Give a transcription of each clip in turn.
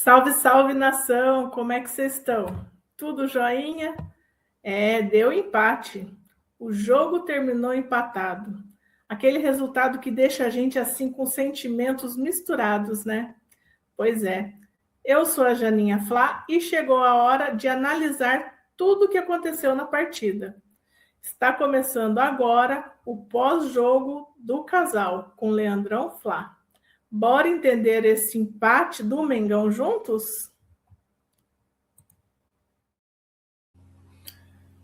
Salve, salve, nação! Como é que vocês estão? Tudo joinha? Deu empate. O jogo terminou empatado. Aquele resultado que deixa a gente assim com sentimentos misturados, né? Pois é. Eu sou a Janinha Flá e chegou a hora de analisar tudo o que aconteceu na partida. Está começando agora o pós-jogo do casal com Leandrão Flá. Bora entender esse empate do Mengão juntos?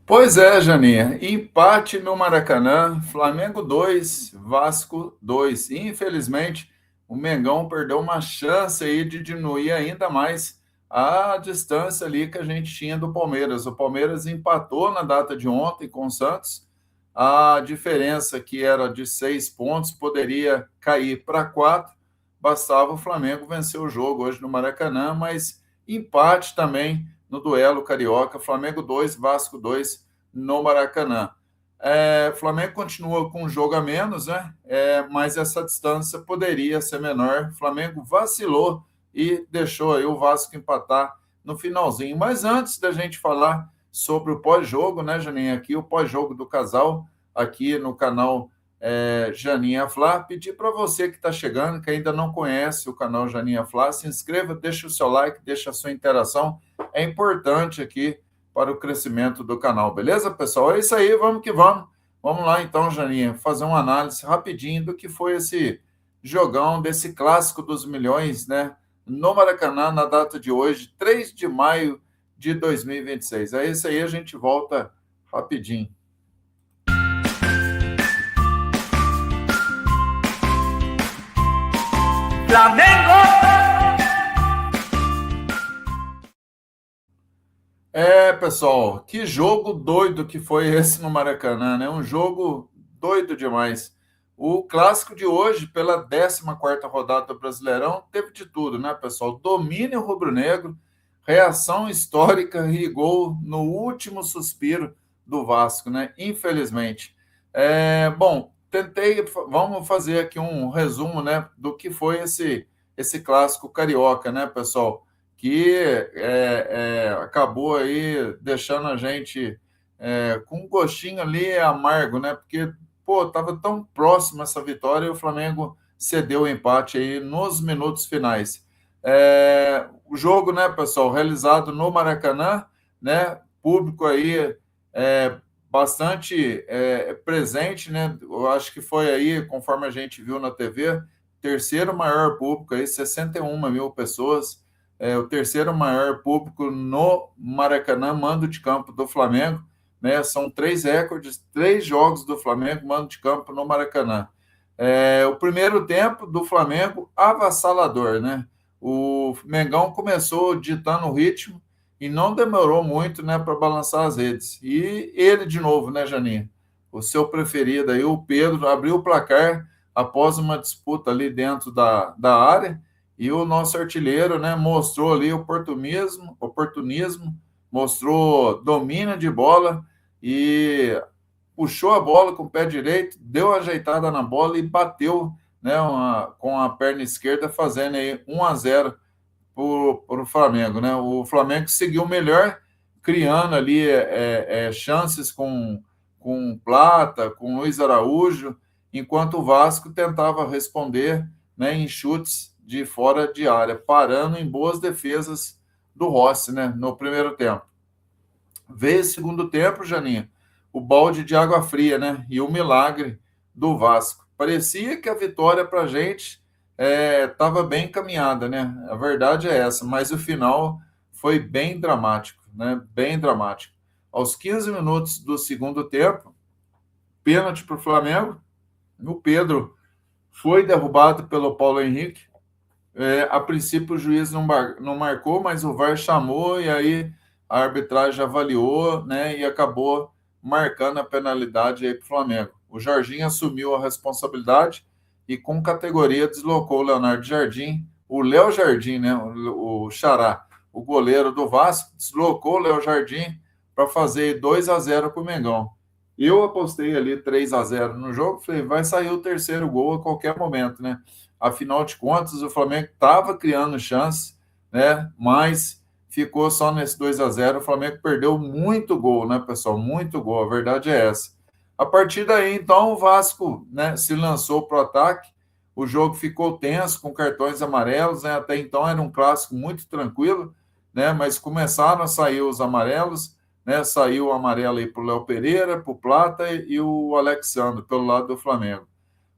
Pois é, Janinha. Empate no Maracanã, Flamengo 2, Vasco 2. Infelizmente, o Mengão perdeu uma chance aí de diminuir ainda mais a distância ali que a gente tinha do Palmeiras. O Palmeiras empatou na data de ontem com o Santos. A diferença, que era de 6 pontos, poderia cair para 4. Bastava o Flamengo vencer o jogo hoje no Maracanã, mas empate também no duelo carioca, Flamengo 2, Vasco 2 no Maracanã. O Flamengo continua com um jogo a menos, né? Mas essa distância poderia ser menor. O Flamengo vacilou e deixou aí o Vasco empatar no finalzinho. Mas antes da gente falar sobre o pós-jogo, né, Janinha? Aqui o pós-jogo do casal, aqui no canal Janinha Flá. Pedir para você que está chegando, que ainda não conhece o canal Janinha Flá, se inscreva, deixa o seu like, deixa a sua interação. É importante aqui para o crescimento do canal, beleza, pessoal? É isso aí, vamos que vamos. Vamos lá, então, Janinha, fazer uma análise rapidinho do que foi esse jogão, desse clássico dos milhões, né? No Maracanã, na data de hoje, 3 de maio de 2026. É isso aí, a gente volta rapidinho. Flamengo! Pessoal, que jogo doido que foi esse no Maracanã, né? Um jogo doido demais. O clássico de hoje, pela 14ª rodada do Brasileirão, teve de tudo, né, pessoal? Domínio rubro-negro, reação histórica e gol no último suspiro do Vasco, né? Infelizmente. Bom, vamos fazer aqui um resumo, né, do que foi esse clássico carioca, né, pessoal? Que acabou aí deixando a gente com um gostinho ali amargo, né? Porque, pô, estava tão próximo essa vitória e o Flamengo cedeu o empate aí nos minutos finais. O jogo, né, pessoal, realizado no Maracanã, né? Público aí bastante presente, né? Eu acho que foi aí, conforme a gente viu na TV, terceiro maior público aí, 61 mil pessoas. O terceiro maior público no Maracanã, mando de campo do Flamengo, né? São 3 recordes, 3 jogos do Flamengo, mando de campo no Maracanã. O primeiro tempo do Flamengo, avassalador, né? O Mengão começou ditando o ritmo e não demorou muito, né, para balançar as redes. E ele de novo, né, Janinha? O seu preferido aí, o Pedro, abriu o placar após uma disputa ali dentro da área. E o nosso artilheiro, né, mostrou ali oportunismo, mostrou domínio de bola e puxou a bola com o pé direito, deu a ajeitada na bola e bateu, né, com a perna esquerda, fazendo aí 1-0 para o Flamengo, né? O Flamengo seguiu melhor, criando ali chances com Plata, com Luiz Araújo, enquanto o Vasco tentava responder, né, em chutes de fora de área, parando em boas defesas do Rossi, né, no primeiro tempo. Veio o segundo tempo, Janinha, o balde de água fria, né, e o milagre do Vasco. Parecia que a vitória para a gente estava bem encaminhada, né? A verdade é essa, mas o final foi bem dramático, né? Bem dramático. Aos 15 minutos do segundo tempo, pênalti para o Flamengo, o Pedro foi derrubado pelo Paulo Henrique. A princípio o juiz não marcou, mas o VAR chamou e aí a arbitragem avaliou, né, e acabou marcando a penalidade aí para o Flamengo. O Jorginho assumiu a responsabilidade e com categoria deslocou o Leonardo Jardim, o Léo Jardim, né, o Xará, o goleiro do Vasco, deslocou o Léo Jardim para fazer 2-0 para o Mengão. Eu apostei ali 3-0 no jogo, falei, vai sair o terceiro gol a qualquer momento, né? Afinal de contas, o Flamengo estava criando chances, né? Mas ficou só nesse 2-0. O Flamengo perdeu muito gol, né, pessoal? Muito gol, a verdade é essa. A partir daí, então, o Vasco, né, se lançou para o ataque. O jogo ficou tenso, com cartões amarelos, né? Até então era um clássico muito tranquilo, né? Mas começaram a sair os amarelos, né? Saiu o amarelo aí para o Léo Pereira, para o Plata e o Alexandre, pelo lado do Flamengo.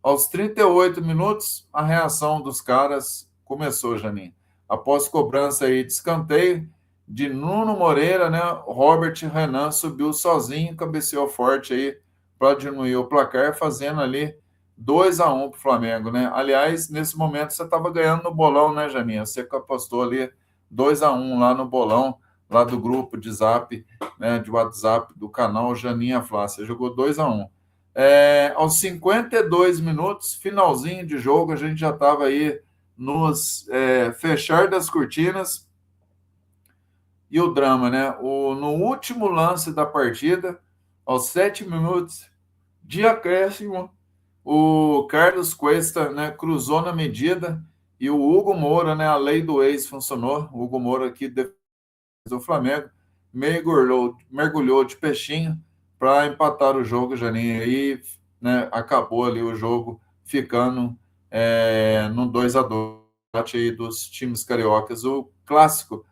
Aos 38 minutos, a reação dos caras começou, Janinho. Após cobrança aí de escanteio de Nuno Moreira, né? Robert Renan subiu sozinho, cabeceou forte aí para diminuir o placar, fazendo ali 2-1 para o Flamengo, né? Aliás, nesse momento você estava ganhando no bolão, né, Janinha? Você que apostou ali 2-1 lá no bolão, lá do grupo de Zap, né, de WhatsApp do canal Janinha Flá. Você jogou 2-1. Aos 52 minutos, finalzinho de jogo, a gente já estava aí nos fechar das cortinas e o drama, né? No último lance da partida, aos 7 minutos de acréscimo, o Carlos Cuesta, né, cruzou na medida e o Hugo Moura, né, a lei do ex funcionou. O Hugo Moura aqui do Flamengo mergulhou de peixinho para empatar o jogo, Janinho. Aí, né, acabou ali o jogo ficando no 2-2 aí dos times cariocas, o clássico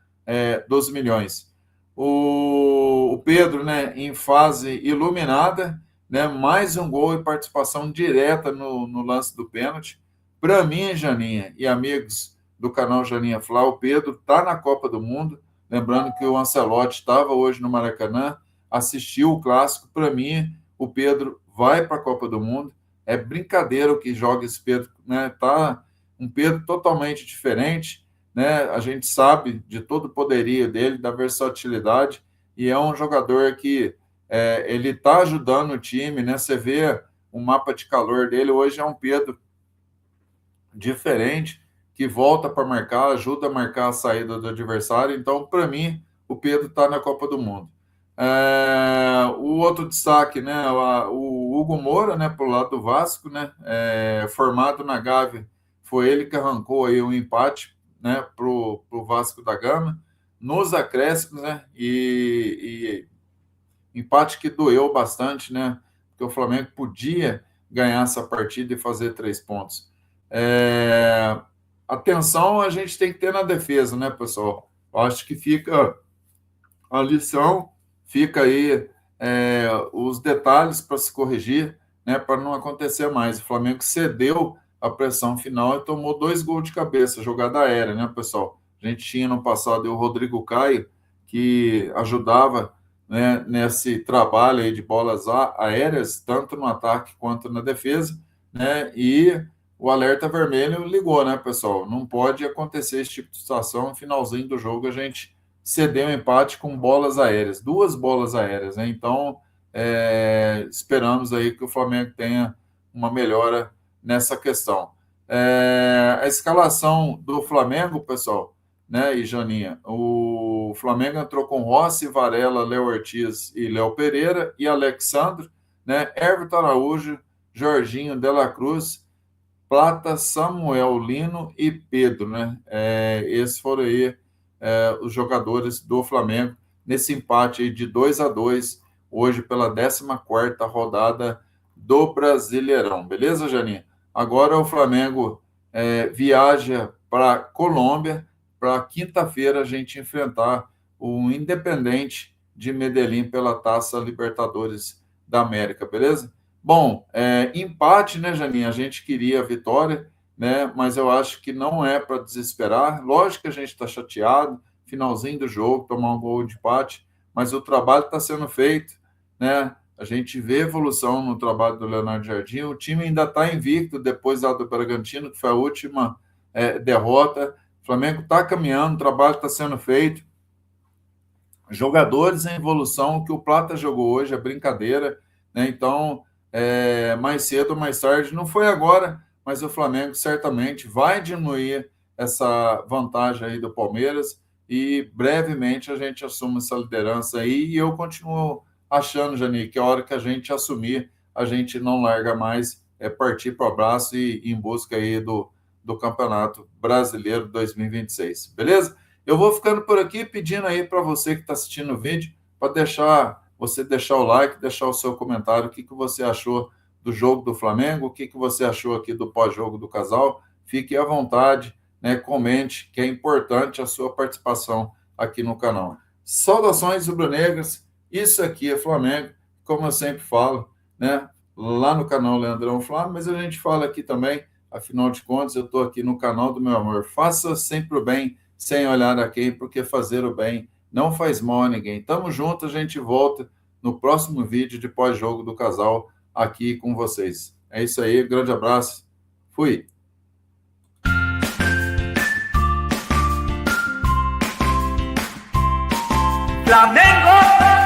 dos milhões. O Pedro, né, em fase iluminada, né, mais um gol e participação direta no lance do pênalti. Para mim, Janinha e amigos do canal Janinha Flá, o Pedro está na Copa do Mundo. Lembrando que o Ancelotti estava hoje no Maracanã, assistiu o clássico. Para mim, o Pedro vai para a Copa do Mundo. É brincadeira o que joga esse Pedro, né? Tá um Pedro totalmente diferente, né? A gente sabe de todo o poderio dele, da versatilidade, e é um jogador que ele está ajudando o time, né? Você vê o mapa de calor dele, hoje é um Pedro diferente, que volta para marcar, ajuda a marcar a saída do adversário. Então, para mim, o Pedro está na Copa do Mundo. O outro destaque, né, o Hugo Moura, né, pro lado do Vasco, né, formado na Gávea, foi ele que arrancou aí um empate, né, pro Vasco da Gama, nos acréscimos, né, e empate que doeu bastante, né, porque o Flamengo podia ganhar essa partida e fazer 3 pontos. Atenção a gente tem que ter na defesa, né, pessoal? Eu acho que fica a lição, fica aí os detalhes para se corrigir, né, para não acontecer mais. O Flamengo cedeu a pressão final e tomou 2 gols de cabeça, jogada aérea, né, pessoal? A gente tinha no passado o Rodrigo Caio, que ajudava, né, nesse trabalho aí de bolas aéreas, tanto no ataque quanto na defesa, né, e o alerta vermelho ligou, né, pessoal? Não pode acontecer esse tipo de situação. No finalzinho do jogo, a gente cedeu um empate com bolas aéreas, 2 bolas aéreas, né? Então, esperamos aí que o Flamengo tenha uma melhora nessa questão. A escalação do Flamengo, pessoal, né, e Janinha, o Flamengo entrou com Rossi, Varela, Léo Ortiz e Léo Pereira, e Alexandre, né, Everton Araújo, Jorginho de la Cruz, Plata, Samuel Lino e Pedro, né? Esses foram aí os jogadores do Flamengo nesse empate aí de 2-2 hoje pela 14ª rodada do Brasileirão. Beleza, Janinha? Agora o Flamengo viaja para Colômbia para quinta-feira a gente enfrentar o Independente de Medellín pela Taça Libertadores da América, beleza? Bom, empate, né, Janinha? A gente queria a vitória, né? Mas eu acho que não é para desesperar. Lógico que a gente está chateado, finalzinho do jogo, tomar um gol de empate, mas o trabalho está sendo feito, né? A gente vê evolução no trabalho do Leonardo Jardim. O time ainda está invicto depois da do Bragantino, que foi a última derrota. O Flamengo está caminhando, o trabalho está sendo feito. Jogadores em evolução, o que o Plata jogou hoje é brincadeira, né? Então, mais cedo ou mais tarde, não foi agora, mas o Flamengo certamente vai diminuir essa vantagem aí do Palmeiras e brevemente a gente assume essa liderança aí. E eu continuo achando, Jani, que a hora que a gente assumir, a gente não larga mais, partir para o abraço e ir em busca aí do Campeonato Brasileiro 2026, beleza? Eu vou ficando por aqui pedindo aí para você que está assistindo o vídeo, para deixar o like, deixar o seu comentário, o que você achou do jogo do Flamengo, o que você achou aqui do pós-jogo do casal. Fique à vontade, né? Comente, que é importante a sua participação aqui no canal. Saudações rubro-negras, isso aqui é Flamengo, como eu sempre falo, né? Lá no canal Leandrão Flamengo, mas a gente fala aqui também, afinal de contas, eu estou aqui no canal do meu amor. Faça sempre o bem, sem olhar a quem, porque fazer o bem não faz mal a ninguém. Tamo junto, a gente volta no próximo vídeo de pós-jogo do casal aqui com vocês. É isso aí, grande abraço, fui! Flamengo.